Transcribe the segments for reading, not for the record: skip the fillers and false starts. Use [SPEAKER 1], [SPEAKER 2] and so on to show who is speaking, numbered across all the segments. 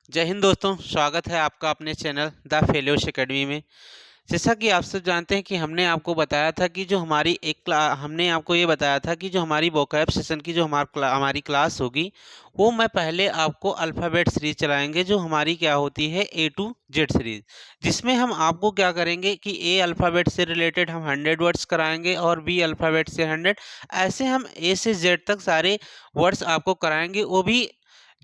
[SPEAKER 1] जय हिंद दोस्तों, स्वागत है आपका अपने चैनल द फेलोश एकेडमी में। जैसा कि आप सब जानते हैं कि हमने आपको बताया था कि जो हमारी हमने आपको ये बताया था कि जो हमारी वोकैब सेशन की जो हमारी क्लास होगी, वो मैं पहले आपको अल्फ़ाबेट सीरीज़ चलाएँगे, जो हमारी क्या होती है ए टू जेड सीरीज़। जिसमें हम आपको क्या करेंगे कि ए अल्फ़ाबेट से रिलेटेड हम 100 वर्ड्स कराएँगे और बी अल्फ़ाबेट से 100, ऐसे हम ए से जेड तक सारे वर्ड्स आपको कराएँगे। वो भी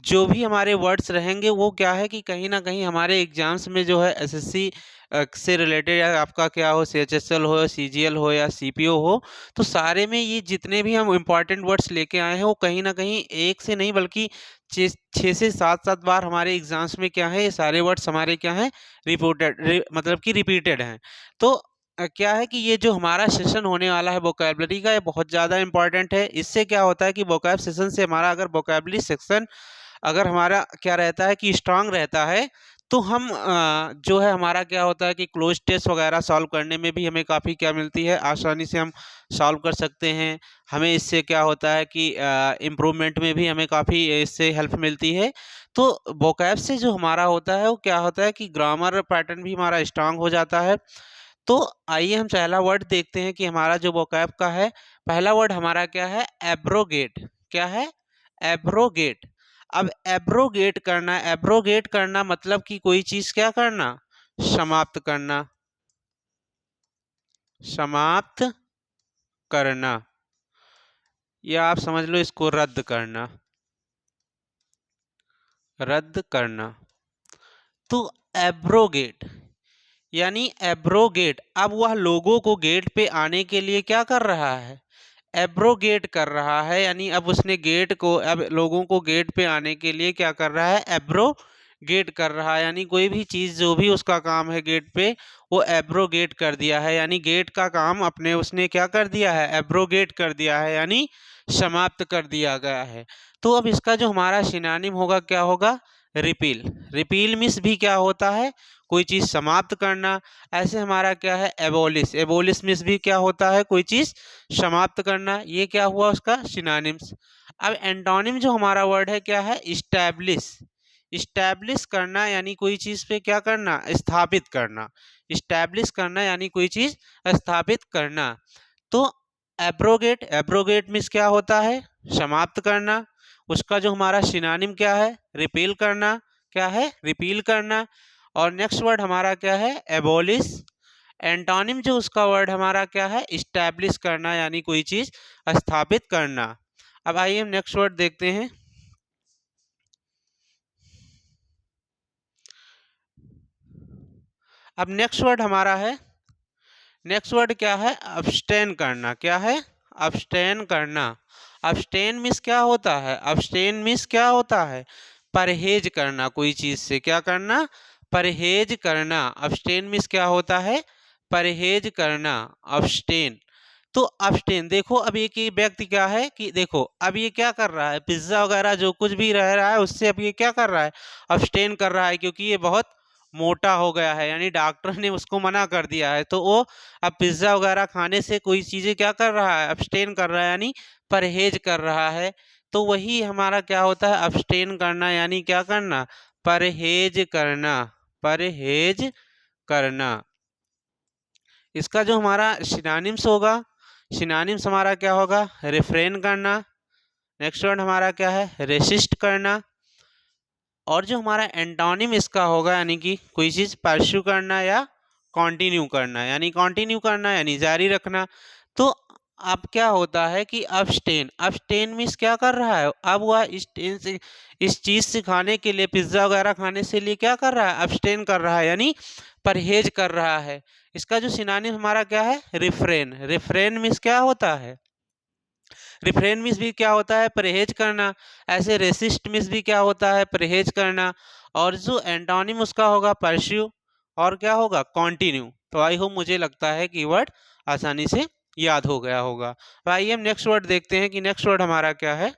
[SPEAKER 1] जो भी हमारे वर्ड्स रहेंगे वो क्या है कि कहीं न कहीं हमारे एग्ज़ाम्स में जो है एसएससी से रिलेटेड या आपका क्या हो सीएचएसएल हो, सीजीएल हो या सीपीओ हो, तो सारे में ये जितने भी हम इम्पोर्टेंट वर्ड्स लेके आए हैं वो कहीं न कहीं एक से नहीं बल्कि 6 से 7-7 बार हमारे एग्ज़ाम्स में क्या है, ये सारे वर्ड्स हमारे क्या हैं, मतलब कि रिपीटेड हैं। तो क्या है कि ये जो हमारा सेशन होने वाला है वोकैब्युलरी का, ये बहुत ज़्यादा इम्पोर्टेंट है। इससे क्या होता है कि वोकैब सेशन से हमारा अगर वोकैब्युलरी सेक्शन अगर हमारा क्या रहता है कि स्ट्रांग रहता है, तो हम जो है हमारा क्या होता है कि क्लोज़ टेस्ट वगैरह सॉल्व करने में भी हमें काफ़ी क्या मिलती है, आसानी से हम सॉल्व कर सकते हैं। हमें इससे क्या होता है कि इम्प्रूवमेंट में भी हमें काफ़ी इससे हेल्प मिलती है। तो वोकैब से जो हमारा होता है, वो क्या होता है कि ग्रामर पैटर्न भी हमारा स्ट्रांग हो जाता है। तो आइए हम पहला वर्ड देखते हैं कि हमारा जो वोकैब का है, पहला वर्ड हमारा क्या है, एब्रोगेट। क्या है? एब्रोगेट। अब एब्रोगेट करना मतलब कि कोई चीज़ क्या करना? समाप्त करना, समाप्त करना, या आप समझ लो इसको रद्द करना, रद्द करना। तो एब्रोगेट यानी एब्रोगेट, अब वह लोगों को गेट पे आने के लिए क्या कर रहा है? एब्रोगेट कर रहा है, यानी अब उसने गेट को, अब लोगों को गेट पे आने के लिए क्या कर रहा है? एब्रोगेट कर रहा है, यानी कोई भी चीज़ जो भी उसका काम है गेट पे, वो एब्रोगेट कर दिया है, यानी गेट का काम अपने उसने क्या कर दिया है? एब्रोगेट कर दिया है, यानी समाप्त कर दिया गया है। तो अब इसका जो हमारा सिनोनिम होगा क्या होगा? रिपील। रिपील मीन्स भी क्या होता है? कोई चीज़ समाप्त करना। ऐसे हमारा क्या है? एबोलिश। एबोलिश मीन्स भी क्या होता है? कोई चीज़ समाप्त करना। ये क्या हुआ उसका सिनोनिम्स। अब एंटोनिम जो हमारा वर्ड है क्या है? इस्टैब्लिश। इस्टैब्लिश करना यानी कोई चीज़ पे क्या करना? स्थापित करना। इस्टैब्लिश करना यानी कोई चीज़ स्थापित करना। तो एब्रोगेट, एब्रोगेट मीन्स क्या होता है? समाप्त करना। उसका जो हमारा सिनोनिम क्या है? रिपील करना। क्या है? रिपील करना। और नेक्स्ट वर्ड हमारा क्या है? एबोलिश। एंटोनिम जो उसका वर्ड हमारा क्या है? इस्टैब्लिश करना यानी कोई चीज़ स्थापित करना। अब आइए हम नेक्स्ट वर्ड देखते हैं। अब नेक्स्ट वर्ड हमारा है, नेक्स्ट वर्ड क्या है? अब्सटेन करना। क्या है? अब्सटेन करना। अब्सटेन मीन्स क्या होता है? अब्सटेन मीन्स क्या होता है? परहेज करना कोई चीज़ से। क्या करना? परहेज करना। अब्सटेन मीन्स क्या होता है? परहेज करना। अब्सटेन। तो अब्सटेन देखो, अब एक ये व्यक्ति क्या है कि देखो अब ये क्या कर रहा है, पिज्ज़ा वगैरह जो कुछ भी रह रहा है उससे अब ये क्या कर रहा है? अब्सटेन कर रहा है, क्योंकि ये बहुत मोटा हो गया है, यानी डॉक्टर ने उसको मना कर दिया है। तो वो अब पिज्ज़ा वगैरह खाने से कोई चीज़ें क्या कर रहा है? अब्सटेन कर रहा है, यानी परहेज कर रहा है। तो वही हमारा क्या होता है? अब्सटेन करना, यानी क्या करना? परहेज करना। परहेज करना। इसका जो हमारा सिनोनिम्स होगा, सिनोनिम्स हमारा क्या होगा? रिफ्रेन करना। नेक्स्ट वर्ड हमारा क्या है? रेसिस्ट करना। और जो हमारा एंटोनिम इसका होगा, यानी कि कोई चीज़ परस्यू करना या कंटिन्यू करना, यानी कंटिन्यू करना यानी जारी रखना। तो अब क्या होता है कि अब्सटेन, अब्सटेन मीन्स क्या कर रहा है? अब वह इस चीज़ से खाने के लिए, पिज्ज़ा वगैरह खाने से लिए क्या कर रहा है? अब्सटेन कर रहा है, यानी परहेज कर रहा है। इसका जो सिनोनिम हमारा क्या है? रिफ्रेन। रिफ्रेन मीन्स क्या होता है? रिफ्रेन मीन्स भी क्या होता है? परहेज करना। ऐसे रेसिस्ट मीन्स भी क्या होता है? परहेज करना। और जो एंटोनिम उसका होगा परस्यू, और क्या होगा? कंटिन्यू। तो आई होप मुझे लगता है कि वर्ड आसानी से याद हो गया होगा। तो आइए हम नेक्स्ट वर्ड देखते हैं कि नेक्स्ट वर्ड हमारा क्या है।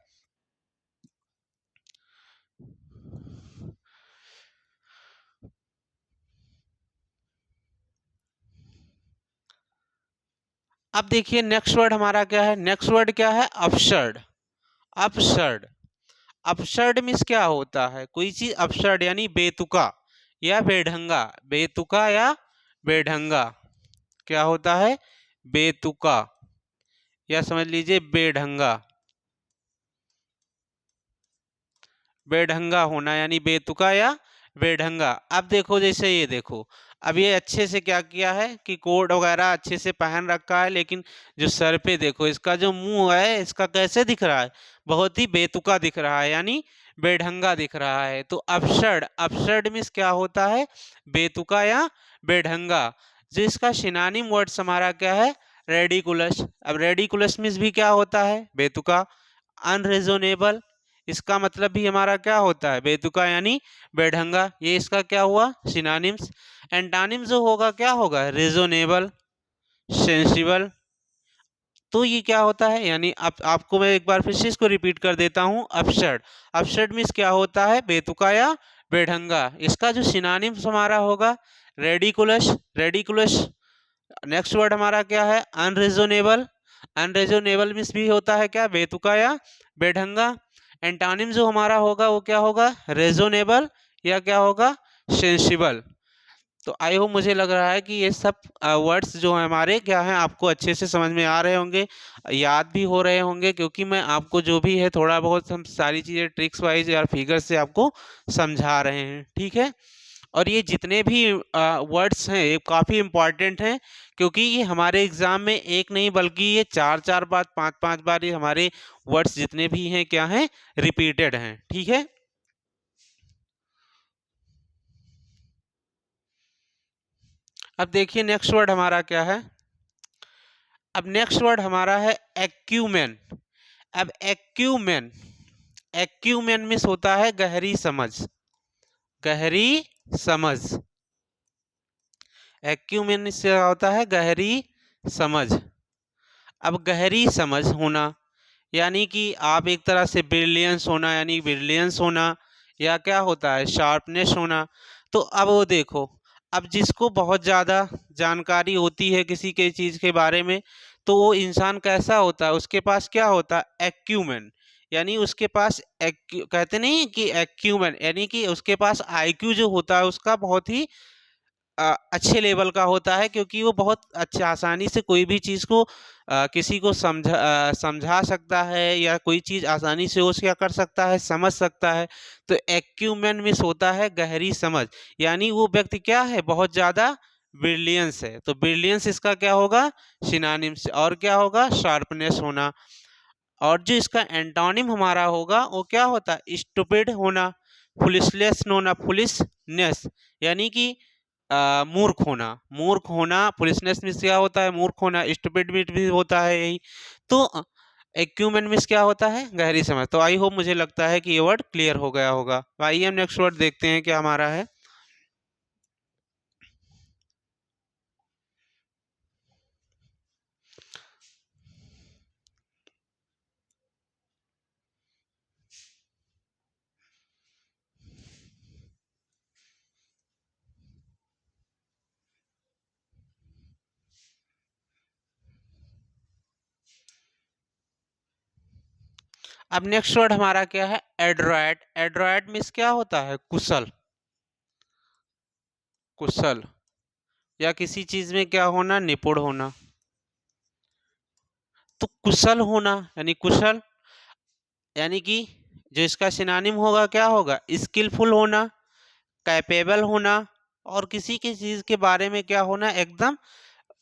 [SPEAKER 1] अब देखिए नेक्स्ट वर्ड हमारा क्या है। नेक्स्ट वर्ड क्या है? अपशर्ड। अपशर्ड। अपशर्ड मीन्स क्या होता है, कोई चीज अपशर्ड यानी बेतुका या बेढंगा, बेतुका या बेढंगा क्या होता है, बेतुका या समझ लीजिए बेढंगा, बेढंगा होना यानी बेतुका या बेढंगा। अब देखो जैसे ये देखो, अब ये अच्छे से क्या किया है कि कोट वगैरह अच्छे से पहन रखा है, लेकिन जो सर पे देखो इसका जो मुंह है इसका कैसे दिख रहा है, बहुत ही बेतुका दिख रहा है यानी बेढंगा दिख रहा है। तो अपशर्ड, अपशर्ड मीन्स क्या होता है, बेतुका या बेढंगा। जो इसका सिनोनिम वर्ड्स हमारा क्या है, रेडिकुलस। अब रेडिकुलस मीन्स भी क्या होता है, बेतुका। अनरिजोनेबल, इसका मतलब भी हमारा क्या होता है, बेतुका यानी बेढंगा। ये इसका क्या हुआ, सिनोनिम्स। एंटोनिम जो होगा क्या होगा, रिजोनेबल, सेंसिबल। तो ये क्या होता है, यानी आपको मैं एक बार फिर से इसको रिपीट कर देता हूँ, अपशर्ड। अपशर्ड मीन्स क्या होता है, बेतुका या बेढंगा। इसका जो सिनोनिम्स हमारा होगा रेडिकुलस, रेडिकुलस। नेक्स्ट वर्ड हमारा क्या है, अनरिजोनेबल, अनरिजोनेबल मीन्स भी होता है क्या, बेतुका या बेढंगा। एंटोनिम जो हमारा होगा वो क्या होगा, रेजोनेबल या क्या होगा, सेंसिबल। तो आई होप, मुझे लग रहा है कि ये सब वर्ड्स जो हैं हमारे क्या हैं, आपको अच्छे से समझ में आ रहे होंगे, याद भी हो रहे होंगे, क्योंकि मैं आपको जो भी है थोड़ा बहुत हम सारी चीज़ें ट्रिक्स वाइज या फिगर से आपको समझा रहे हैं, ठीक है। और ये जितने भी वर्ड्स हैं ये काफ़ी इम्पॉर्टेंट हैं, क्योंकि ये हमारे एग्ज़ाम में एक नहीं बल्कि ये चार चार बार, पांच पांच बार ये हमारे वर्ड्स जितने भी हैं क्या हैं, रिपीटेड हैं, ठीक है। अब देखिए नेक्स्ट वर्ड हमारा क्या है। अब नेक्स्ट वर्ड हमारा है एक्यूमेन। अब एक्यूमेन, एक्यूमेन मीन्स होता है गहरी समझ, गहरी समझ। एक्यूमेन से होता है गहरी समझ। अब गहरी समझ होना यानी कि आप एक तरह से ब्रिलियंस होना, यानी ब्रिलियंस होना, या क्या होता है, शार्पनेस होना। तो अब वो देखो, अब जिसको बहुत ज़्यादा जानकारी होती है किसी के चीज़ के बारे में, तो वो इंसान कैसा होता है, उसके पास क्या होता है, एक्यूमेन, यानी उसके पास कहते नहीं कि एक्यूमेन यानी कि उसके पास आईक्यू जो होता है उसका बहुत ही अच्छे लेवल का होता है, क्योंकि वो बहुत अच्छा आसानी से कोई भी चीज़ को किसी को समझा सकता है, या कोई चीज़ आसानी से वो क्या कर सकता है, समझ सकता है। तो एक्यूमेन मीन्स होता है गहरी समझ, यानी वो व्यक्ति क्या है, बहुत ज़्यादा ब्रिलियंस है। तो ब्रिलियंस इसका क्या होगा, सिनोनिम्स। और क्या होगा, शार्पनेस होना। और जो इसका एंटोनिम हमारा होगा वो क्या होता है, स्टूपिड होना, फुलिशनेस होना, फुलिशनेस यानी कि मूर्ख होना, मूर्ख होना। फुलिशनेस मीन्स क्या होता है, मूर्ख होना। स्टूपिड भी होता है यही। तो एक्यूमेन मीन्स क्या होता है, गहरी समझ। तो आई होप, मुझे लगता है कि ये वर्ड क्लियर हो गया होगा। तो आइए हम नेक्स्ट वर्ड देखते हैं क्या हमारा है। अब नेक्स्ट वर्ड हमारा क्या है, एड्रॉयट। एड्रॉयट मीन्स क्या होता है, कुशल, कुशल या किसी चीज में क्या होना, निपुण होना। तो कुशल होना यानी कुशल, यानी कि जो इसका सिनोनिम होगा क्या होगा, स्किलफुल होना, कैपेबल होना, और किसी की चीज के बारे में क्या होना, एकदम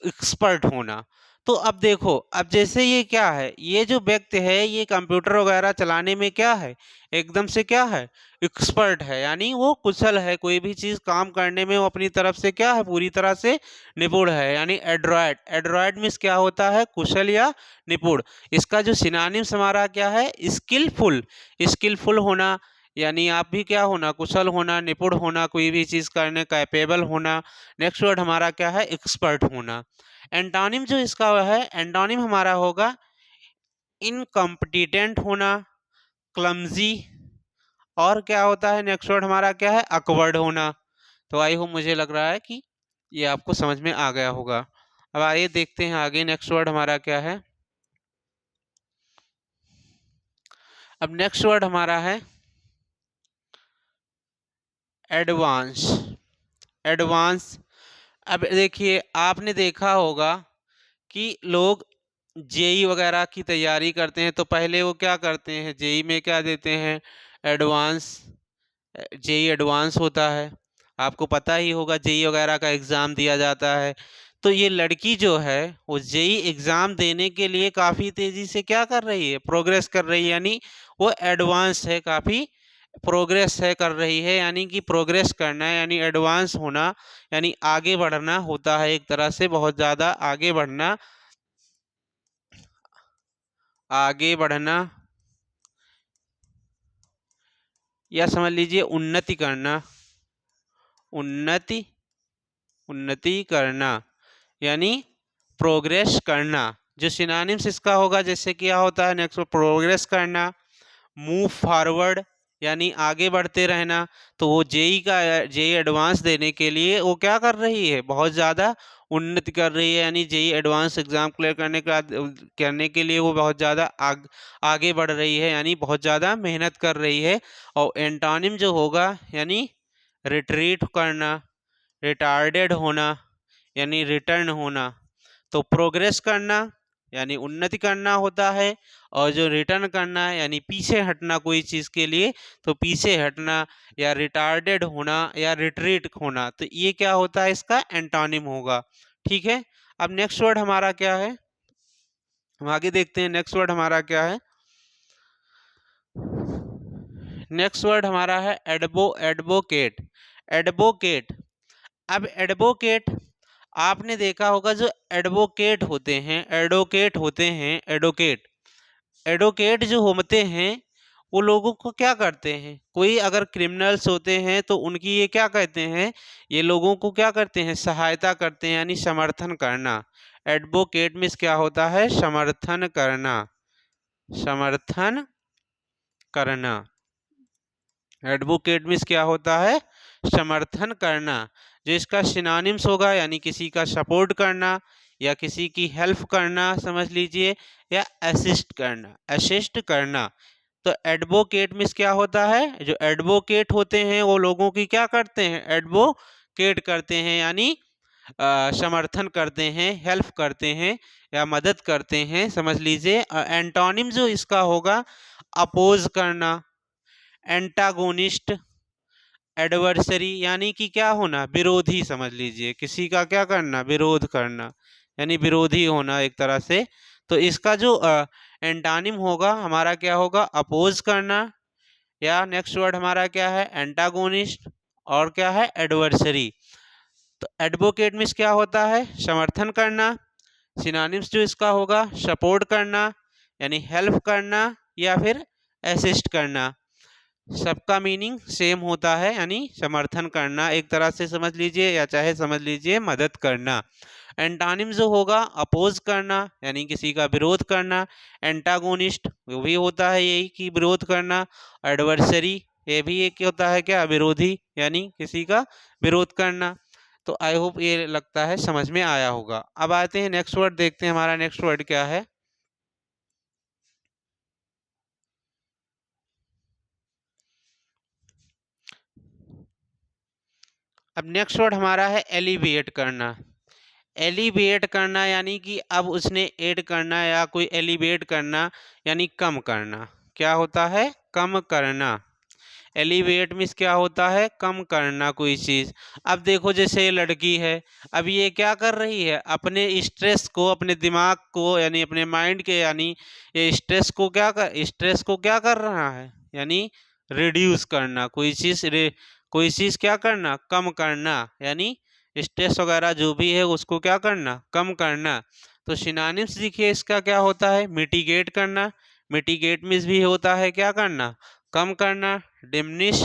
[SPEAKER 1] एक्सपर्ट होना। तो अब देखो, अब जैसे ये क्या है, ये जो व्यक्ति है ये कंप्यूटर वगैरह चलाने में क्या है, एकदम से क्या है, एक्सपर्ट है, यानी वो कुशल है, कोई भी चीज़ काम करने में वो अपनी तरफ से क्या है, पूरी तरह से निपुण है, यानी एड्रॉयट। एड्रॉयट मीन्स क्या होता है, कुशल या निपुण। इसका जो सिनोनिम्स हमारा क्या है, स्किलफुल, स्किलफुल होना, यानी आप भी क्या होना, कुशल होना, निपुण होना, कोई भी चीज़ करने कैपेबल होना। नेक्स्ट वर्ड हमारा क्या है, एक्सपर्ट होना। एंटोनिम जो इसका है, एंटोनिम हमारा होगा इनकम्पिटेंट होना, क्लमजी, और क्या होता है, नेक्स्ट वर्ड हमारा क्या है, अकवर्ड होना। तो आई होप, मुझे लग रहा है कि ये आपको समझ में आ गया होगा। अब आइए देखते हैं आगे नेक्स्ट वर्ड हमारा क्या है। अब नेक्स्ट वर्ड हमारा है एडवांस, एडवांस। अब देखिए आपने देखा होगा कि लोग जेई वगैरह की तैयारी करते हैं तो पहले वो क्या करते हैं, जेई में क्या देते हैं, एडवांस। जेई एडवांस होता है, आपको पता ही होगा, जेई वगैरह का एग्ज़ाम दिया जाता है। तो ये लड़की जो है वो जेई एग्ज़ाम देने के लिए काफ़ी तेज़ी से क्या कर रही है, प्रोग्रेस कर रही है, यानी वो एडवांस है, काफ़ी प्रोग्रेस है कर रही है, यानी कि प्रोग्रेस करना है यानी एडवांस होना, यानी आगे बढ़ना होता है, एक तरह से बहुत ज़्यादा आगे बढ़ना, आगे बढ़ना, या समझ लीजिए उन्नति करना, उन्नति, उन्नति करना, यानी प्रोग्रेस करना। जो सिनोनिम्स इसका होगा, जैसे क्या होता है नेक्स्ट, प्रोग्रेस करना, मूव फॉरवर्ड यानी आगे बढ़ते रहना। तो वो जेई का, जेई एडवांस देने के लिए वो क्या कर रही है, बहुत ज़्यादा उन्नति कर रही है, यानी जेई एडवांस एग्जाम क्लियर करने के लिए वो बहुत ज़्यादा आगे बढ़ रही है, यानी बहुत ज़्यादा मेहनत कर रही है। और एंटोनिम जो होगा यानी रिट्रीट करना, रिटार्डेड होना, यानी रिटर्न होना। तो प्रोग्रेस करना यानी उन्नति करना होता है, और जो रिटर्न करना है यानी पीछे हटना कोई चीज़ के लिए, तो पीछे हटना या रिटार्डेड होना या रिट्रीट होना, तो ये क्या होता है, इसका एंटोनिम होगा। ठीक है, अब नेक्स्ट वर्ड हमारा क्या है, हम आगे देखते हैं नेक्स्ट वर्ड हमारा क्या है। नेक्स्ट वर्ड हमारा है एडवोकेट, एडवोकेट। अब एडवोकेट आपने देखा होगा, जो एडवोकेट होते हैं, एडवोकेट होते हैं, एडवोकेट, एडवोकेट जो होते हैं वो लोगों को क्या करते हैं, कोई अगर क्रिमिनल्स होते हैं तो उनकी ये क्या कहते हैं, ये लोगों को क्या करते हैं, सहायता करते हैं, यानी समर्थन करना। एडवोकेट मीन्स क्या होता है, समर्थन करना, समर्थन करना। एडवोकेट मीन्स क्या होता है, समर्थन करना। जो इसका सिनोनिम्स होगा, यानी किसी का सपोर्ट करना या किसी की हेल्प करना समझ लीजिए, या असिस्ट करना, असिस्ट करना। तो एडवोकेट मीन्स क्या होता है, जो एडवोकेट होते हैं वो लोगों की क्या करते हैं, एडवोकेट करते हैं, यानी समर्थन करते हैं, हेल्प करते हैं या मदद करते हैं समझ लीजिए। एंटोनिम जो इसका होगा, अपोज करना, एंटागोनिस्ट, एडवर्सरी, यानी कि क्या होना, विरोधी समझ लीजिए, किसी का क्या करना, विरोध करना, यानी विरोधी होना एक तरह से। तो इसका जो एंटानिम होगा हमारा क्या होगा, अपोज करना, या नेक्स्ट वर्ड हमारा क्या है, एंटागोनिस्ट, और क्या है, एडवर्सरी। तो एडवोकेट मीन्स क्या होता है, समर्थन करना। सिनोनिम्स जो इसका होगा, सपोर्ट करना यानी हेल्प करना, या फिर असिस्ट करना। सबका मीनिंग सेम होता है, यानी समर्थन करना एक तरह से समझ लीजिए, या चाहे समझ लीजिए मदद करना। एंटानिम जो होगा, अपोज करना यानी किसी का विरोध करना, एंटागोनिस्ट वो भी होता है यही कि विरोध करना, एडवर्सरी ये भी एक होता है क्या, विरोधी, यानी किसी का विरोध करना। तो आई होप ये लगता है समझ में आया होगा। अब आते हैं नेक्स्ट वर्ड, देखते हैं हमारा नेक्स्ट वर्ड क्या है। अब नेक्स्ट वर्ड हमारा है एलिवेट करना, एलिवेट करना, यानी कि अब उसने ऐड करना या कोई एलिवेट करना, यानी कम करना। क्या होता है, कम करना। एलिवेट मीन्स क्या होता है, कम करना कोई चीज़। अब देखो जैसे ये लड़की है, अब ये क्या कर रही है, अपने स्ट्रेस को, अपने दिमाग को, यानी अपने माइंड के, यानी ये स्ट्रेस को क्या कर रहा है, यानी रिड्यूस करना, कोई चीज़ क्या करना, कम करना, यानी स्ट्रेस वगैरह जो भी है उसको क्या करना, कम करना। तो सिनोनिम्स देखिए इसका क्या होता है, मिटिगेट करना, मिटिगेट मीन्स भी होता है क्या करना, कम करना। डिमिनिश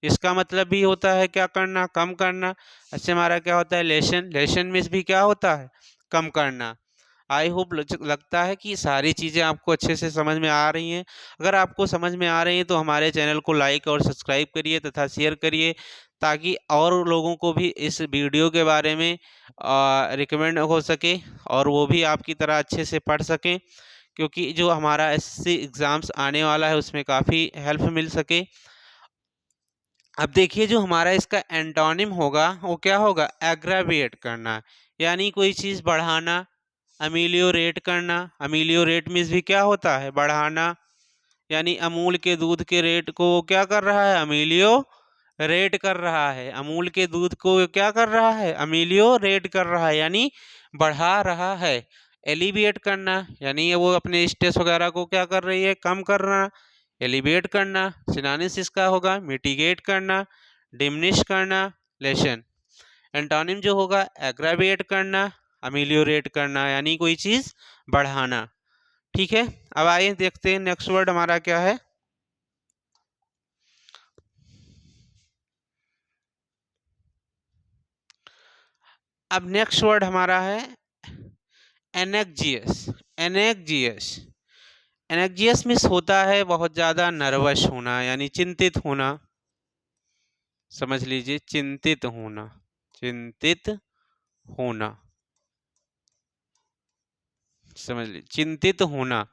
[SPEAKER 1] इसका मतलब भी होता है क्या करना, कम करना। अच्छा हमारा क्या होता है, लेशन, लेशन मीन्स भी क्या होता है, कम करना। आई होप लगता है कि सारी चीज़ें आपको अच्छे से समझ में आ रही हैं। अगर आपको समझ में आ रही हैं तो हमारे चैनल को लाइक और सब्सक्राइब करिए तथा शेयर करिए, ताकि और लोगों को भी इस वीडियो के बारे में रिकमेंड हो सके, और वो भी आपकी तरह अच्छे से पढ़ सकें, क्योंकि जो हमारा एसएससी एग्ज़ाम्स आने वाला है उसमें काफ़ी हेल्प मिल सके। अब देखिए जो हमारा इसका एंटोनिम होगा वो क्या होगा, एग्रावेट करना, यानी कोई चीज़ बढ़ाना, अमीलियोरेट करना। अमीलियोरेट मीन्स भी क्या होता है, बढ़ाना, यानी अमूल के दूध के रेट को वो क्या कर रहा है, अमीलियो रेट कर रहा है। अमूल के दूध को क्या कर रहा है, अमीलियो रेट कर रहा है, यानी बढ़ा रहा है। एलिविएट करना, यानी वो अपने स्ट्रेस वगैरह को क्या कर रही है, कम करना। एलिविएट करना सिनोनिम्स इसका होगा, मिटिगेट करना, डिमिनिश करना, लेसन। एंटोनिम जो होगा, एग्रावेट करना, अमीलियोरेट करना, यानी कोई चीज़ बढ़ाना। ठीक है, अब आइए देखते हैं नेक्स्ट वर्ड हमारा क्या है। अब नेक्स्ट वर्ड हमारा है एनेक्जियस। एनेक्जियस, एनेक्जियस मीन्स होता है बहुत ज़्यादा नर्वस होना, यानी चिंतित होना। समझ लीजिए, चिंतित होना, चिंतित होना, समझ लीजिए चिंतित होना।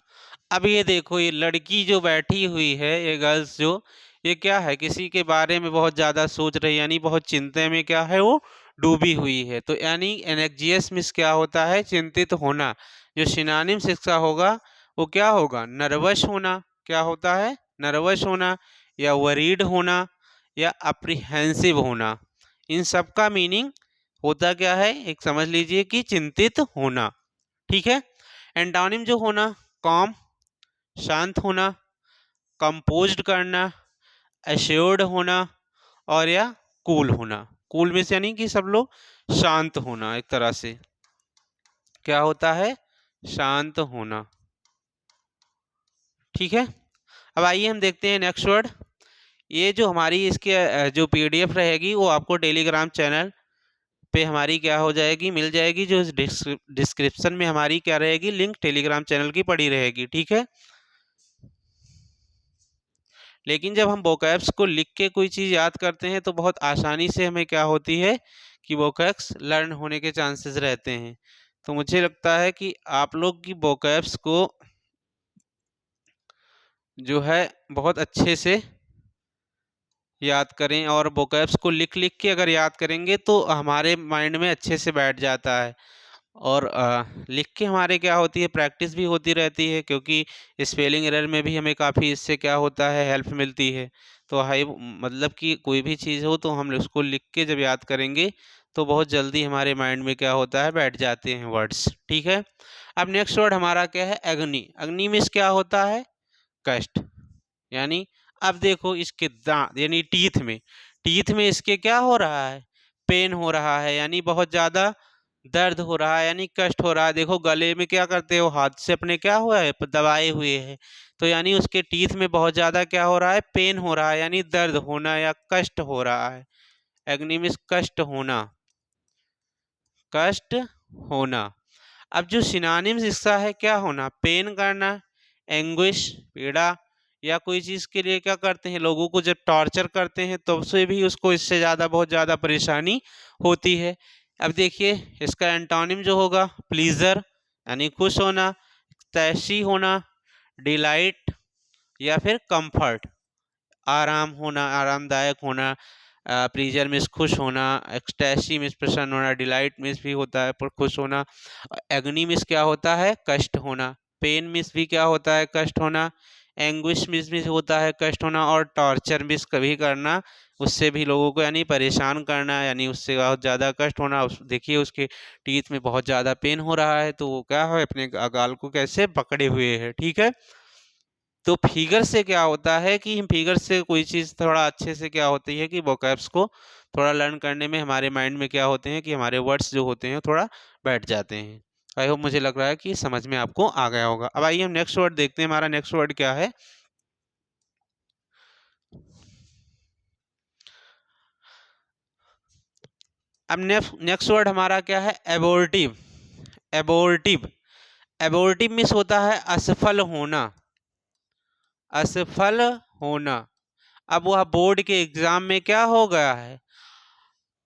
[SPEAKER 1] अब ये देखो, ये लड़की जो बैठी हुई है, ये गर्ल्स जो, ये क्या है, किसी के बारे में बहुत ज़्यादा सोच रही है, यानी बहुत चिंता में क्या है वो डूबी हुई है। तो यानी एनेक्जियस मीन्स क्या होता है, चिंतित होना। जो सिनोनिम्स इसका होगा वो क्या होगा, नर्वस होना। क्या होता है, नर्वस होना, या वरीड होना, या अप्रीहेंसिव होना। इन सब का मीनिंग होता क्या है, एक समझ लीजिए कि चिंतित होना। ठीक है, एंटोनिम जो होना, कॉम, शांत होना, कंपोज्ड करना, एश्योर्ड होना, और या कूल होना। कूल में से यानी कि सब लोग शांत होना, एक तरह से क्या होता है, शांत होना। ठीक है, अब आइए हम देखते हैं नेक्स्ट वर्ड। ये जो हमारी इसके जो पीडीएफ रहेगी वो आपको टेलीग्राम चैनल पे हमारी क्या हो जाएगी, मिल जाएगी। जो डिस्क्रिप्शन में हमारी क्या रहेगी, लिंक टेलीग्राम चैनल की पड़ी रहेगी। ठीक है, लेकिन जब हम वोकैब्स को लिख के कोई चीज़ याद करते हैं तो बहुत आसानी से हमें क्या होती है कि वोकैब्स लर्न होने के चांसेस रहते हैं। तो मुझे लगता है कि आप लोग की वोकैब्स को जो है बहुत अच्छे से याद करें, और वोकैब्स को लिख लिख के अगर याद करेंगे तो हमारे माइंड में अच्छे से बैठ जाता है। और लिख के हमारे क्या होती है, प्रैक्टिस भी होती रहती है, क्योंकि स्पेलिंग एरर में भी हमें काफ़ी इससे क्या होता है, हेल्प मिलती है। तो हाई मतलब कि कोई भी चीज़ हो तो हम उसको लिख के जब याद करेंगे तो बहुत जल्दी हमारे माइंड में क्या होता है, बैठ जाते हैं वर्ड्स। ठीक है, अब नेक्स्ट वर्ड हमारा क्या है, अग्नि। अग्नि मीन्स क्या होता है, कष्ट। यानी अब देखो इसके दांत, यानी टीथ में इसके क्या हो रहा है, पेन हो रहा है, यानी बहुत ज़्यादा दर्द हो रहा है, यानी कष्ट हो रहा है। देखो गले में क्या करते हो, हाथ से अपने क्या हुआ है, दबाए हुए है। तो यानी उसके टीथ में बहुत ज़्यादा क्या हो रहा है, पेन हो रहा है, यानी दर्द होना या कष्ट हो रहा है। एग्नी मीन्स कष्ट होना, कष्ट होना। अब जो सिनोनिम्स इसका है, क्या होना, पेन करना, एंग्विश, पीड़ा, या कोई चीज़ के लिए क्या करते हैं, लोगों को जब टॉर्चर करते हैं तो उससे भी उसको इससे ज़्यादा बहुत ज़्यादा परेशानी होती है। अब देखिए इसका एंटोनिम जो होगा, प्लीज़र यानी खुश होना, तैशी होना, डिलाइट, या फिर कंफर्ट, आराम होना, आरामदायक होना। प्लीजर मीन्स खुश होना, एक्सटैसी मीन्स प्रसन्न होना, डिलाइट मीन्स भी होता है पर खुश होना। एग्नी मीन्स क्या होता है, कष्ट होना। पेन मीन्स भी क्या होता है, कष्ट होना। एंग्विश मीन्स भी होता है कष्ट होना। और टॉर्चर मीन्स कभी करना, उससे भी लोगों को यानी परेशान करना, यानी उससे बहुत ज़्यादा कष्ट होना। देखिए उसके टीथ में बहुत ज़्यादा पेन हो रहा है तो वो क्या है, अपने गाल को कैसे पकड़े हुए है। ठीक है, तो फिगर से क्या होता है कि फिगर से कोई चीज़ थोड़ा अच्छे से क्या होती है कि वोकैब्स को थोड़ा लर्न करने में हमारे माइंड में क्या होते हैं कि हमारे वर्ड्स जो होते हैं थोड़ा बैठ जाते हैं। आई होप, मुझे लग रहा है कि समझ में आपको आ गया होगा। अब आइए हम नेक्स्ट वर्ड देखते हैं, हमारा नेक्स्ट वर्ड क्या है। अब नेक्स्ट वर्ड हमारा क्या है, एबोर्टिव। एबोर्टिव, एबोर्टिव मीन्स होता है असफल होना, असफल होना। अब वह बोर्ड के एग्जाम में क्या हो गया है,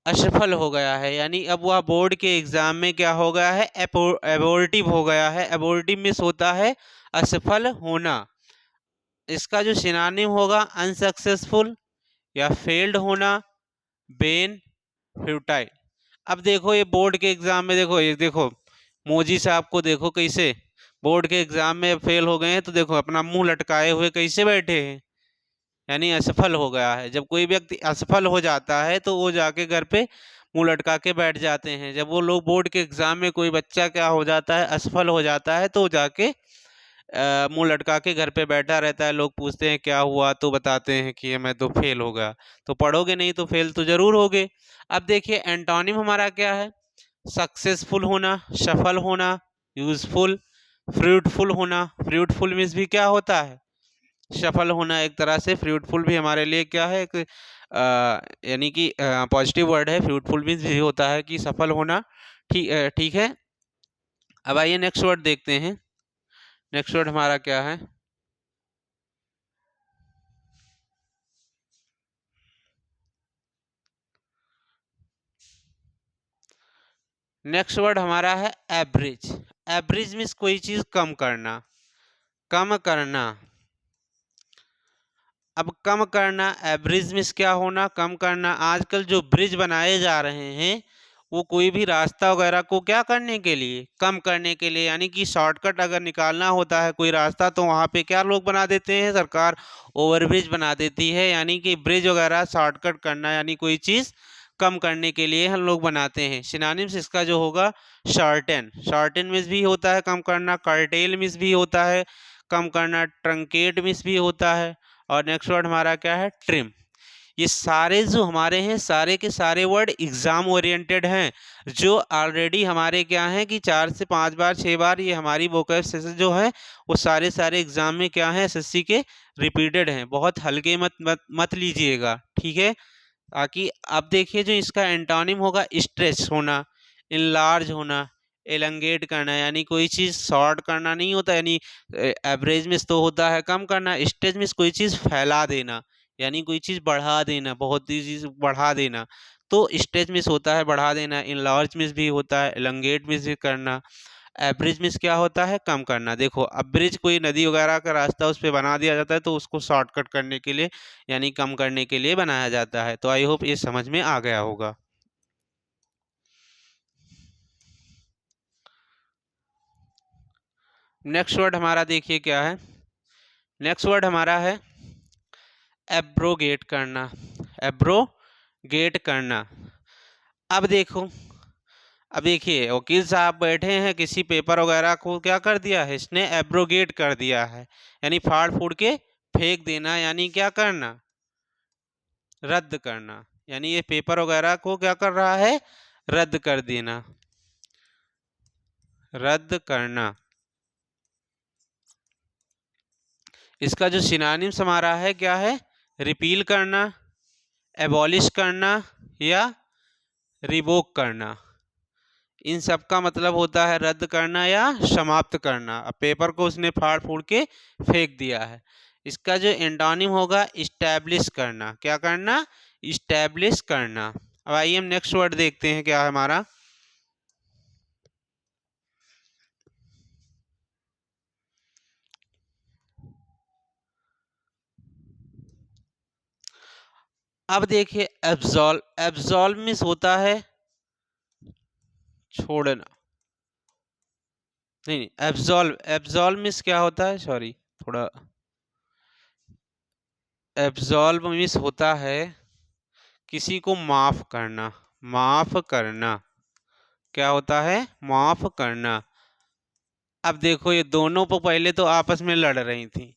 [SPEAKER 1] असफल हो गया है, यानी अब वह बोर्ड के एग्जाम में क्या हो गया है, एबोर्टिव हो गया है। एबोर्टिव मीन्स होता है असफल होना। इसका जो सिनोनिम होगा, अनसक्सेसफुल, या फेल्ड होना, बेन, फ्यूटाइल। अब देखो ये बोर्ड के एग्जाम में देखो, ये देखो मोजी साहब को देखो कैसे बोर्ड के एग्जाम में फेल हो गए हैं, तो देखो अपना मुंह लटकाए हुए कैसे बैठे हैं, यानी असफल हो गया है। जब कोई व्यक्ति असफल हो जाता है तो वो जाके घर पे मुंह लटका के बैठ जाते हैं। जब वो लोग बोर्ड के एग्जाम में कोई बच्चा क्या हो जाता है, असफल हो जाता है, तो वो जाके मुंह लटका के घर पे बैठा रहता है। लोग पूछते हैं क्या हुआ, तो बताते हैं कि मैं तो फेल हो गया। तो पढ़ोगे नहीं तो फेल तो जरूर होगे। अब देखिए एंटोनिम हमारा क्या है, सक्सेसफुल होना, सफल होना, यूजफुल, फ्रूटफुल होना। फ्रूटफुल मीन्स भी क्या होता है, सफल होना। एक तरह से फ्रूटफुल भी हमारे लिए क्या है, एक यानी कि पॉजिटिव वर्ड है। फ्रूटफुल मीन्स भी होता है कि सफल होना। ठीक है। अब आइए नेक्स्ट वर्ड देखते हैं। नेक्स्ट वर्ड हमारा क्या है, नेक्स्ट वर्ड हमारा है एवरेज। एवरेज मीन्स कोई चीज कम करना, कम करना। अब कम करना, एवरेज मीन्स क्या होना, कम करना। आजकल जो ब्रिज बनाए जा रहे हैं वो कोई भी रास्ता वगैरह को क्या करने के लिए, कम करने के लिए। यानी कि शॉर्टकट अगर निकालना होता है कोई रास्ता, तो वहाँ पे क्या लोग बना देते हैं, सरकार ओवरब्रिज बना देती है। यानी कि ब्रिज वगैरह शॉर्टकट करना, यानी कोई चीज़ कम करने के लिए हम लोग बनाते हैं। सिनोनिम्स इसका जो होगा, शॉर्टेन। शॉर्टेन मीन्स भी होता है कम करना, कर्टेल मीन्स भी होता है कम करना, ट्रंकेट मीन्स भी होता है। और नेक्स्ट वर्ड हमारा क्या है, ट्रिम। ये सारे जो हमारे हैं, सारे के सारे वर्ड एग्जाम ओरिएंटेड हैं, जो ऑलरेडी हमारे क्या हैं कि 4 से 5 बार 6 बार ये हमारी वोकैब सेशन जो है वो सारे सारे एग्जाम में क्या है, एसएससी के रिपीटेड हैं। बहुत हल्के मत लीजिएगा, ठीक है। ताकि अब देखिए जो इसका एंटोनिम होगा, स्ट्रेच होना, इनलार्ज होना, एलंगेट करना। यानी कोई चीज़ शॉर्ट करना नहीं होता, यानी एवरेज में तो होता है कम करना। स्ट्रेच में कोई चीज़ फैला देना, यानी कोई चीज़ बढ़ा देना, बहुत ही चीज़ बढ़ा देना। तो स्ट्रेच मिस होता है बढ़ा देना, इनलार्ज मिस भी होता है, एलंगेट मिस भी करना। एवरेज मिस क्या होता है, कम करना। देखो अब ब्रिज कोई नदी वगैरह का रास्ता उस पर बना दिया जाता है, तो उसको शॉर्टकट करने के लिए यानी कम करने के लिए बनाया जाता है। तो आई होप ये समझ में आ गया होगा। नेक्स्ट वर्ड हमारा देखिए क्या है, नेक्स्ट वर्ड हमारा है एब्रोगेट करना। एब्रोगेट करना। अब देखो, अब देखिए वकील साहब बैठे हैं, किसी पेपर वगैरह को क्या कर दिया है इसने, एब्रोगेट कर दिया है। यानी फाड़ फूड़ के फेंक देना, यानी क्या करना, रद्द करना। यानी ये पेपर वगैरह को क्या कर रहा है, रद्द कर देना, रद्द करना। इसका जो सिनोनिम्स हमारा है क्या है, रिपील करना, एबॉलिश करना, या रिवोक करना। इन सब का मतलब होता है रद्द करना या समाप्त करना। अब पेपर को उसने फाड़ फूड़ के फेंक दिया है। इसका जो एंटोनिम होगा, इस्टेब्लिश करना। क्या करना, इस्टेब्लिश करना। अब आइए हम नेक्स्ट वर्ड देखते हैं क्या है हमारा। अब देखिए एब्जॉल्व। एब्जॉल्व मीन्स होता है छोड़ना, नहीं नहीं, एब्जॉल्व। एब्जॉल्व मीन्स क्या होता है, सॉरी थोड़ा, एब्जॉल्व मीन्स होता है किसी को माफ करना, माफ करना। क्या होता है, माफ करना। अब देखो ये दोनों को पहले तो आपस में लड़ रही थी,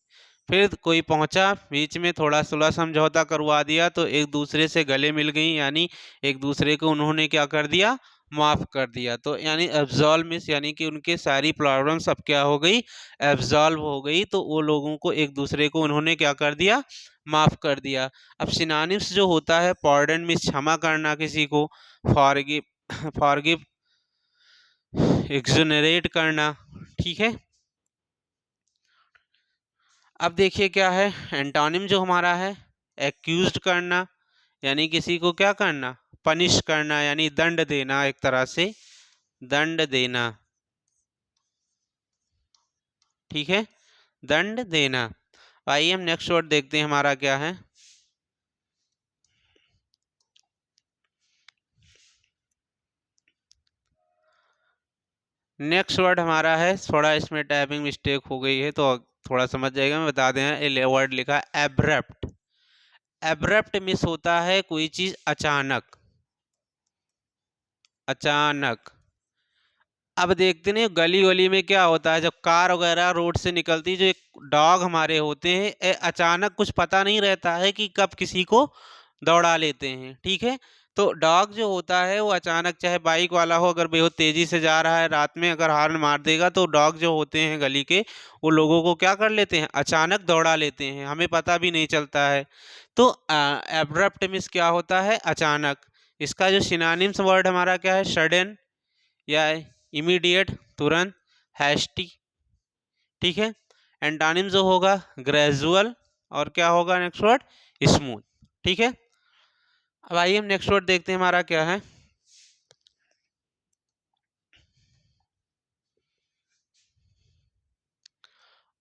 [SPEAKER 1] फिर कोई पहुंचा बीच में, थोड़ा सुलह समझौता करवा दिया, तो एक दूसरे से गले मिल गई। यानी एक दूसरे को उन्होंने क्या कर दिया, माफ कर दिया। तो यानी एब्जॉल्व मीन्स यानी कि उनके सारी प्रॉब्लम्स अब क्या हो गई, एब्जॉल्व हो गई। तो वो लोगों को एक दूसरे को उन्होंने क्या कर दिया, माफ कर दिया। अब सिनोनिम्स जो होता है, पॉर्डन मीन्स क्षमा करना किसी को, फॉरगिव फॉरगिव एक्सोनरेट करना, ठीक है। अब देखिए क्या है एंटोनिम जो हमारा है, एक्यूज्ड करना, यानी किसी को क्या करना, पनिश करना, यानी दंड देना, एक तरह से दंड देना, ठीक है, दंड देना। आइए हम नेक्स्ट वर्ड देखते हैं हमारा क्या है। नेक्स्ट वर्ड हमारा है, थोड़ा इसमें टाइपिंग मिस्टेक हो गई है तो थोड़ा समझ जाएगा, मैं बता दें। ये वर्ड लिखा है एब्रप्ट। एब्रप्ट मिस होता है कोई चीज अचानक, अचानक। अब देखते नहीं गली गली में क्या होता है, जब कार वगैरह रोड से निकलती, जो एक डॉग हमारे होते हैं, अचानक कुछ पता नहीं रहता है कि कब किसी को दौड़ा लेते हैं, ठीक है। तो डॉग जो होता है वो अचानक, चाहे बाइक वाला हो, अगर बेहद तेजी से जा रहा है रात में, अगर हॉर्न मार देगा तो डॉग जो होते हैं गली के, वो लोगों को क्या कर लेते हैं, अचानक दौड़ा लेते हैं, हमें पता भी नहीं चलता है। तो एब्रप्ट मीन्स क्या होता है, अचानक। इसका जो सिनोनिम्स वर्ड हमारा क्या है, सडन या इमीडिएट, तुरंत, हैस्टी, ठीक है। एंटोनिम जो होगा ग्रेजुअल, और क्या होगा नेक्स्ट वर्ड, स्मूथ, ठीक है। अब आइए हम नेक्स्ट वर्ड देखते हैं हमारा क्या है।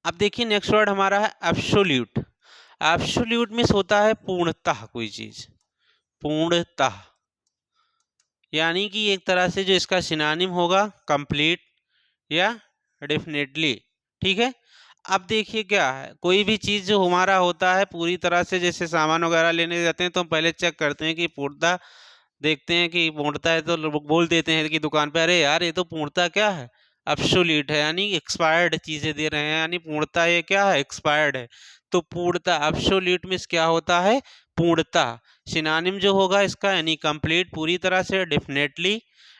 [SPEAKER 1] अब देखिए नेक्स्ट वर्ड हमारा है एब्सोल्यूट। एब्सोल्यूट मीन्स होता है पूर्णतः कोई चीज, पूर्णतः, यानी कि एक तरह से जो इसका सिनोनिम होगा कंप्लीट या डेफिनेटली, ठीक है। अब देखिए क्या है, कोई भी चीज़ जो हमारा होता है पूरी तरह से, जैसे सामान वगैरह लेने जाते हैं तो हम पहले चेक करते हैं कि पूर्णता, देखते हैं कि पूर्णता है तो लोग बोल देते हैं कि दुकान पे, अरे यार ये तो पूर्णता क्या है, एब्सोल्यूट है, यानी एक्सपायर्ड चीज़ें दे रहे हैं, यानी पूर्णता ये क्या है, एक्सपायर्ड है। तो पूर्णता एब्सोल्यूट मीन्स क्या होता है, पूर्णता। सिनोनिम जो होगा इसका, यानी कंप्लीट, पूरी तरह से, डेफिनेटली।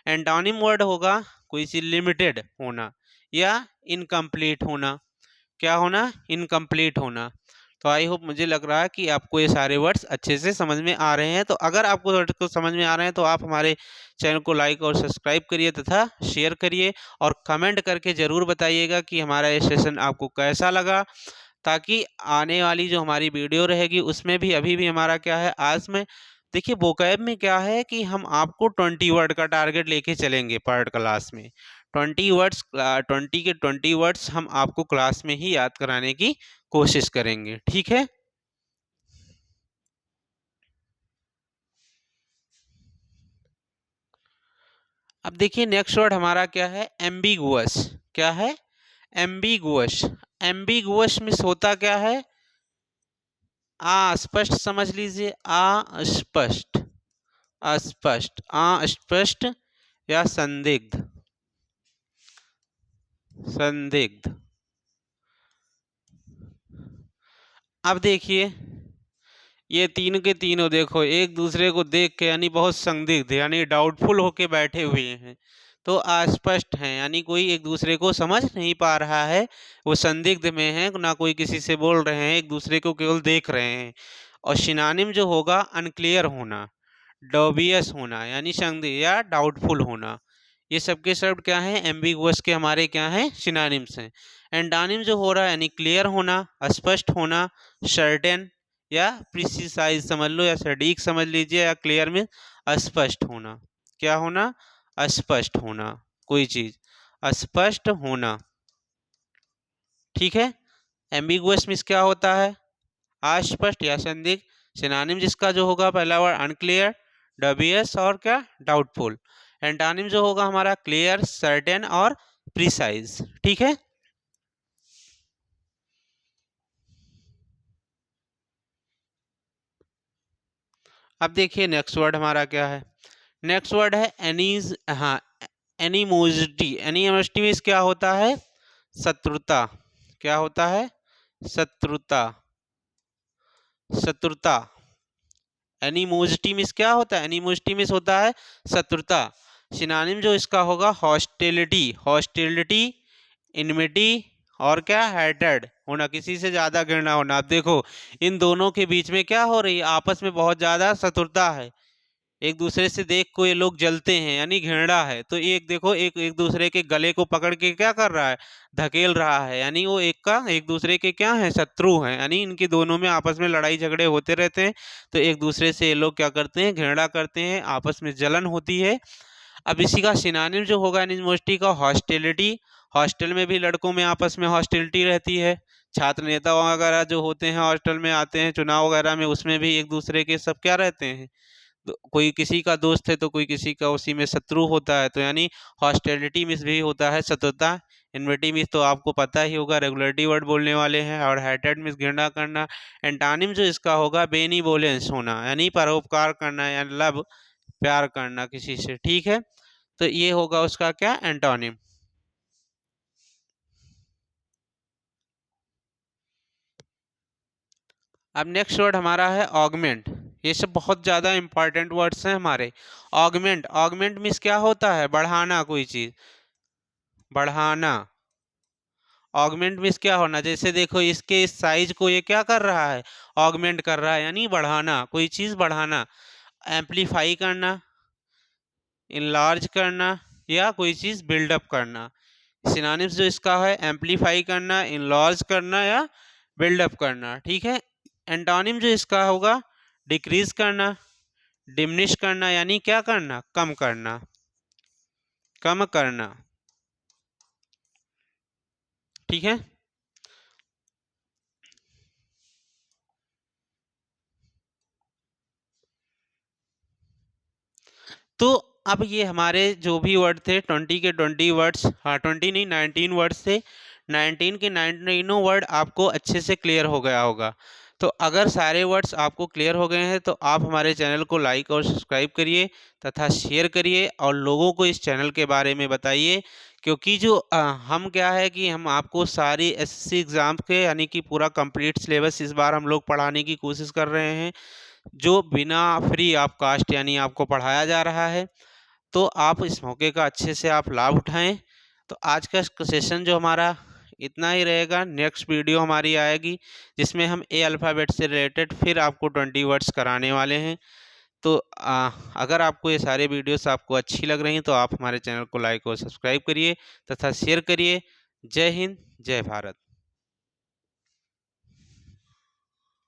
[SPEAKER 1] एंटोनिम वर्ड होगा कोई सी लिमिटेड होना या इनकम्प्लीट होना, क्या होना, इनकम्प्लीट होना। तो आई होप, मुझे लग रहा है कि आपको ये सारे वर्ड्स अच्छे से समझ में आ रहे हैं। तो अगर आपको वर्ड को समझ में आ रहे हैं तो आप हमारे चैनल को लाइक और सब्सक्राइब करिए तथा शेयर करिए, और कमेंट करके ज़रूर बताइएगा कि हमारा ये सेशन आपको कैसा लगा, ताकि आने वाली जो हमारी वीडियो रहेगी उसमें भी, अभी भी हमारा क्या है, आज में देखिए वोकैब में क्या है कि हम आपको 20 वर्ड का टारगेट लेके चलेंगे पर क्लास में। 20 वर्ड्स, 20 के 20 वर्ड्स हम आपको क्लास में ही याद कराने की कोशिश करेंगे, ठीक है। अब देखिए नेक्स्ट वर्ड हमारा क्या है, एम्बिगुअस। क्या है, एम्बिगुअस। एम्बिगुअस मीन्स होता क्या है, अस्पष्ट, समझ लीजिए, अस्पष्ट, अस्पष्ट, अस्पष्ट या संदिग्ध, संदिग्ध। अब देखिए ये तीन के तीनों देखो एक दूसरे को देख के, यानी बहुत संदिग्ध, यानी डाउटफुल होके बैठे हुए हैं। तो अस्पष्ट हैं, यानी कोई एक दूसरे को समझ नहीं पा रहा है, वो संदिग्ध में है, ना कोई किसी से बोल रहे हैं, एक दूसरे को केवल देख रहे हैं। और सिनोनिम जो होगा अनक्लियर होना, डोबियस होना, यानी संदिग्ध या डाउटफुल होना। ये सब के सब क्या है, एम्बिगुअस के हमारे क्या हैं, सिनोनिम्स हैं। एंटोनिम जो हो रहा है, यानी क्लियर होना, स्पष्ट होना, सर्टेन या प्रिसाइज समझ लो, या सटीक समझ लीजिए, या क्लियर में अस्पष्ट होना। क्या होना, अस्पष्ट होना, कोई चीज अस्पष्ट होना, ठीक है। एम्बिगुअस मीन्स क्या होता है, अस्पष्ट या संदिग्ध। सिनोनिम जिसका जो होगा पहला वर्ड अनक्लियर, डबियस और क्या, डाउटफुल। एंटोनिम जो होगा हमारा क्लियर, सर्टेन और प्रिसाइज, ठीक है। अब देखिए नेक्स्ट वर्ड हमारा क्या है। नेक्स्ट वर्ड है एनीज, हाँ, एनिमोसिटी। एनिमोसिटी मीन्स क्या होता है, शत्रुता। क्या होता है, शत्रुता, शत्रुता। एनिमोसिटी मीन्स क्या होता है, एनिमोसिटी मीन्स होता है शत्रुता। सिनोनिम जो इसका होगा हॉस्टिलिटी, हॉस्टिलिटी, इनमिटी और क्या, हेटेड होना, किसी से ज्यादा घृणा होना। आप देखो इन दोनों के बीच में क्या हो रही है, आपस में बहुत ज्यादा शत्रुता है, एक दूसरे से देख को ये लोग जलते हैं, यानी घृणा है। तो एक देखो एक एक दूसरे के गले को पकड़ के क्या कर रहा है, धकेल रहा है, यानी वो एक का एक दूसरे के क्या है, शत्रु हैं, यानी इनके दोनों में आपस में लड़ाई झगड़े होते रहते हैं। तो एक दूसरे से ये लोग क्या करते हैं, घृणा करते हैं, आपस में जलन होती है। अब इसी का सिनोनिम जो होगा एनिमोसिटी का, हॉस्टिलिटी। हॉस्टल में भी लड़कों में आपस में हॉस्टिलिटी रहती है, छात्र नेता वगैरह जो होते हैं हॉस्टल में आते हैं चुनाव वगैरह में, उसमें भी एक दूसरे के सब क्या रहते हैं, कोई किसी का दोस्त है तो कोई किसी का उसी में शत्रु होता है, तो यानी हॉस्टिलिटी मीन्स भी होता है शत्रुता। इनविटी मीन्स तो आपको पता ही होगा, रेगुलेटरी वर्ड बोलने वाले हैं। और हेटेड मीन्स घृणा करना। एंटानिम जो इसका होगा बेनिवोलेंस होना, यानी परोपकार करना या लव प्यार करना किसी से, ठीक है। तो ये होगा उसका क्या, एंटोनिम। अब नेक्स्ट वर्ड हमारा है ऑगमेंट। ये सब बहुत ज़्यादा इंपॉर्टेंट वर्ड्स हैं हमारे। ऑगमेंट, ऑगमेंट मीन्स क्या होता है, बढ़ाना कोई चीज़, बढ़ाना। ऑगमेंट मीन्स क्या होना, जैसे देखो इसके इस साइज को ये क्या कर रहा है, ऑगमेंट कर रहा है, यानी बढ़ाना, कोई चीज़ बढ़ाना। एम्पलीफाई करना, इनलार्ज करना, या कोई चीज़ बिल्डअप करना। सिनोनिम्स जो इसका है, एम्पलीफाई करना, इनलार्ज करना या बिल्डअप करना, ठीक है। एंटोनिम जो इसका होगा, डिक्रीज करना, डिमिनिश करना, यानी क्या करना, कम करना, कम करना, ठीक है। तो अब ये हमारे जो भी वर्ड थे 20 के 20 वर्ड्स, हाँ 20 नहीं 19 वर्ड्स थे, 19 के 19 वर्ड आपको अच्छे से क्लियर हो गया होगा। तो अगर सारे वर्ड्स आपको क्लियर हो गए हैं तो आप हमारे चैनल को लाइक और सब्सक्राइब करिए तथा शेयर करिए और लोगों को इस चैनल के बारे में बताइए। क्योंकि जो हम क्या है कि हम आपको सारी एसएससी एग्ज़ाम के यानी कि पूरा कंप्लीट सिलेबस इस बार हम लोग पढ़ाने की कोशिश कर रहे हैं, जो बिना फ्री ऑफ कास्ट यानी आपको पढ़ाया जा रहा है। तो आप इस मौके का अच्छे से आप लाभ उठाएं। तो आज का सेशन जो हमारा इतना ही रहेगा। नेक्स्ट वीडियो हमारी आएगी जिसमें हम ए अल्फ़ाबेट से रिलेटेड फिर आपको 20 वर्ड्स कराने वाले हैं। तो अगर आपको ये सारे वीडियोस आपको अच्छी लग रही हैं तो आप हमारे चैनल को लाइक और सब्सक्राइब करिए तथा शेयर करिए। जय हिंद, जय भारत।